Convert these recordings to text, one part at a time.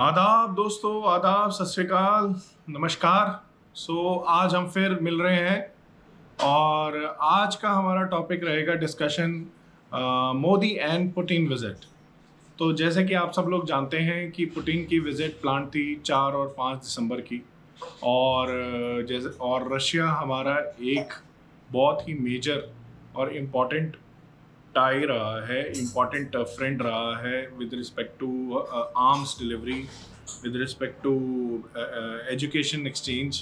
आदाब दोस्तों, आदाब, सत श्री अकाल, नमस्कार। आज हम फिर मिल रहे हैं और आज का हमारा टॉपिक रहेगा discussion Modi and Putin visit. तो जैसे कि आप सब लोग जानते हैं कि पुतिन की विजिट प्लान थी 4 और 5 दिसंबर की, और रशिया हमारा एक बहुत ही मेजर और इम्पॉर्टेंट टाई रहा है, इम्पॉर्टेंट फ्रेंड रहा है with respect to arms delivery, with respect to education exchange.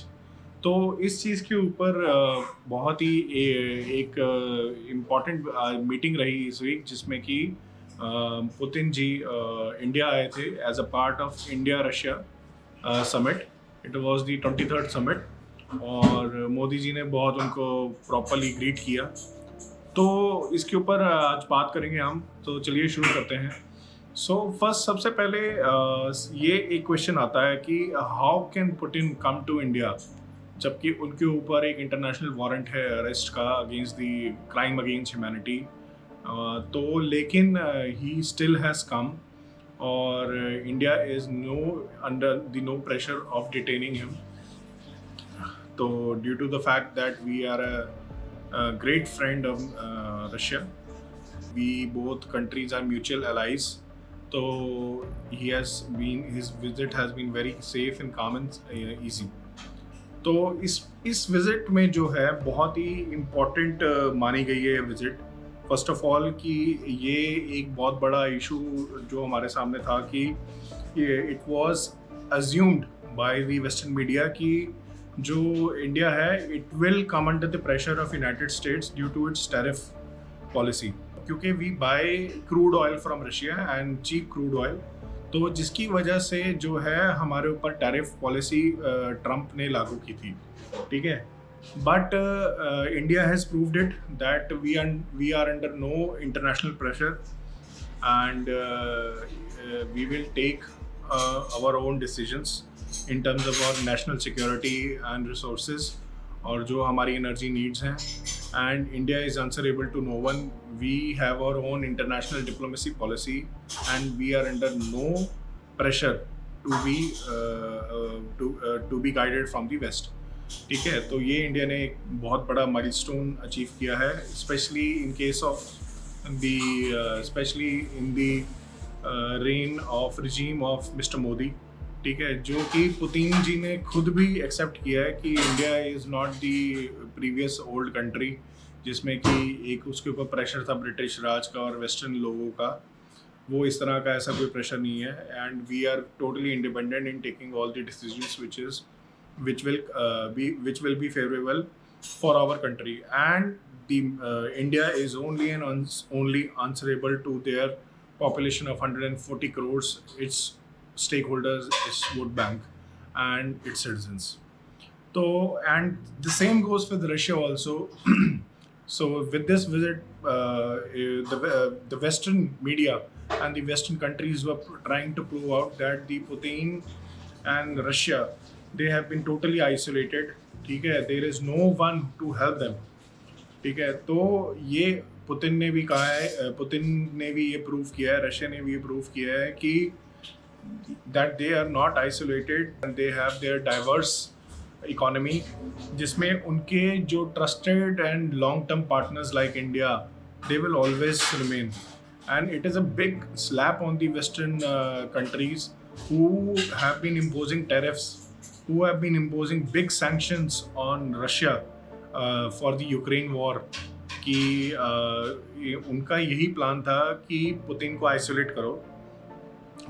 तो इस चीज़ के ऊपर बहुत ही एक इम्पॉर्टेंट मीटिंग रही इस वीक, जिसमें कि पुतिन जी इंडिया आए थे as a part of India Russia summit. It was the 23rd summit और मोदी जी ने बहुत उनको प्रॉपरली ग्रीट किया। तो इसके ऊपर आज बात करेंगे हम। तो चलिए शुरू करते हैं। फर्स्ट सबसे पहले ये एक क्वेश्चन आता है कि how can Putin come to India, जबकि उनके ऊपर एक इंटरनेशनल वारंट है अरेस्ट का against the crime against humanity. तो लेकिन ही स्टिल हैज़ कम और India is under the no pressure of detaining him. तो due to the fact that we are a great friend of Russia. We both countries are mutual allies. So his visit has been very safe and calm and easy. तो इस visit में जो है बहुत ही important मानी गई है visit. First of all कि ये एक बहुत बड़ा इशू जो हमारे सामने था कि it was assumed by the western media कि जो इंडिया है it will come under the pressure of United States due to its tariff policy, क्योंकि we buy crude oil from Russia and cheap crude oil. तो जिसकी वजह से जो है हमारे ऊपर टैरिफ पॉलिसी ट्रंप ने लागू की थी, ठीक है। But India has proved it that we are under no international pressure and we will take our own decisions in terms of our national security and resources और जो हमारी energy needs हैं, and India is answerable to no one. We have our own international diplomacy policy and we are under no pressure to be guided from the West. ठीक है, तो ये India ने एक बहुत बड़ा माइलस्टोन अचीव किया है, especially in case of especially in the reign of regime of Mr. Modi, ठीक है, जो कि पुतिन जी ने खुद भी एक्सेप्ट किया है कि India is not the previous old country जिसमें कि एक उसके ऊपर प्रेशर था ब्रिटिश राज का और वेस्टर्न लोगों का। वो इस तरह का ऐसा कोई प्रेशर नहीं है and we are totally independent in taking all the decisions which will be favorable for our country, and the India is only answerable to their population of 140 crores, its stakeholders, its vote bank and its citizens. So, and the same goes with Russia also. So with this visit, the Western media and the Western countries were trying to prove out that the Putin and Russia, they have been totally isolated. ठीक है, there is no one to help them. ठीक है, तो ये Putin ने भी कहा है, पुतिन ने भी ये प्रूव किया है, रशिया ने भी ये प्रूव किया है कि that they are not isolated and they have their diverse economy, जिसमें उनके जो trusted and long-term partners like India, they will always remain. And it is a big slap on the Western countries who have been imposing tariffs, who have been imposing big sanctions on Russia for the Ukraine war, कि उनका यही plan था कि Putin को isolate करो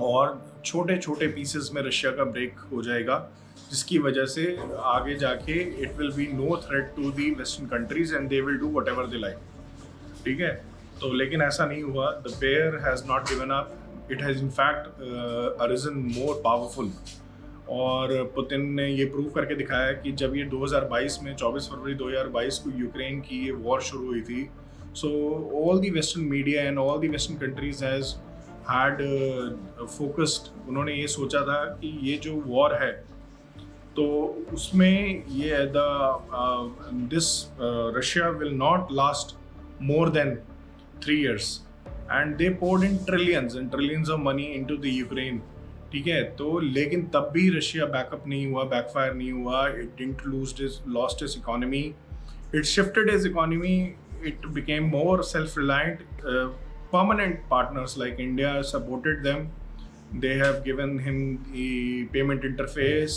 और छोटे छोटे पीसेस में रशिया का ब्रेक हो जाएगा, जिसकी वजह से आगे जाके it will be no threat to the western countries and they will do whatever they like. ठीक है, तो लेकिन ऐसा नहीं हुआ। The bear has not given up, it has in fact arisen more powerful. और पुतिन ने ये प्रूव करके दिखाया कि जब ये 2022 में 24 फरवरी 2022 को यूक्रेन की ये वॉर शुरू हुई थी, so all the western media and all the western countries has had focused, उन्होंने ये सोचा था कि ये जो वॉर है तो उसमें ये this Russia will not last more than 3 years, and they poured in trillions and trillions of money into the Ukraine। ठीक है, तो लेकिन तब भी रशिया बैकअप नहीं हुआ, बैकफायर नहीं हुआ। It didn't lost its economy, it shifted it's economy, it became more self reliant. Permanent partners like India supported them, they have given him the payment interface,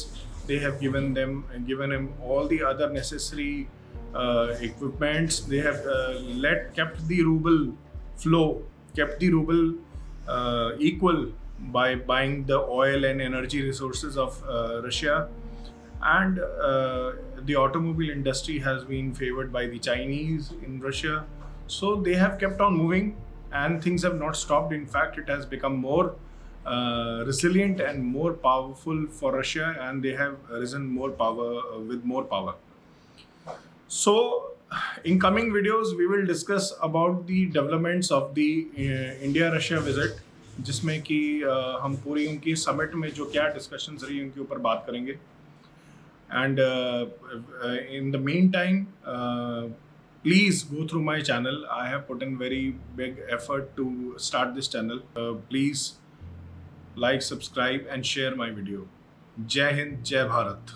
they have given him all the other necessary equipments, they have kept the ruble flow, kept the ruble equal by buying the oil and energy resources of Russia, and the automobile industry has been favored by the Chinese in Russia, so they have kept on moving and things have not stopped. In fact, it has become more resilient and more powerful for Russia, and they have risen more power with more power. So in coming videos we will discuss about the developments of the India Russia visit, जिसमें कि हम पूरी उनकी summit में जो क्या discussions रही उनके ऊपर बात करेंगे। And in the meantime, please go through my channel. I have put in very big effort to start this channel. Please like, subscribe and share my video. जय हिंद, जय भारत।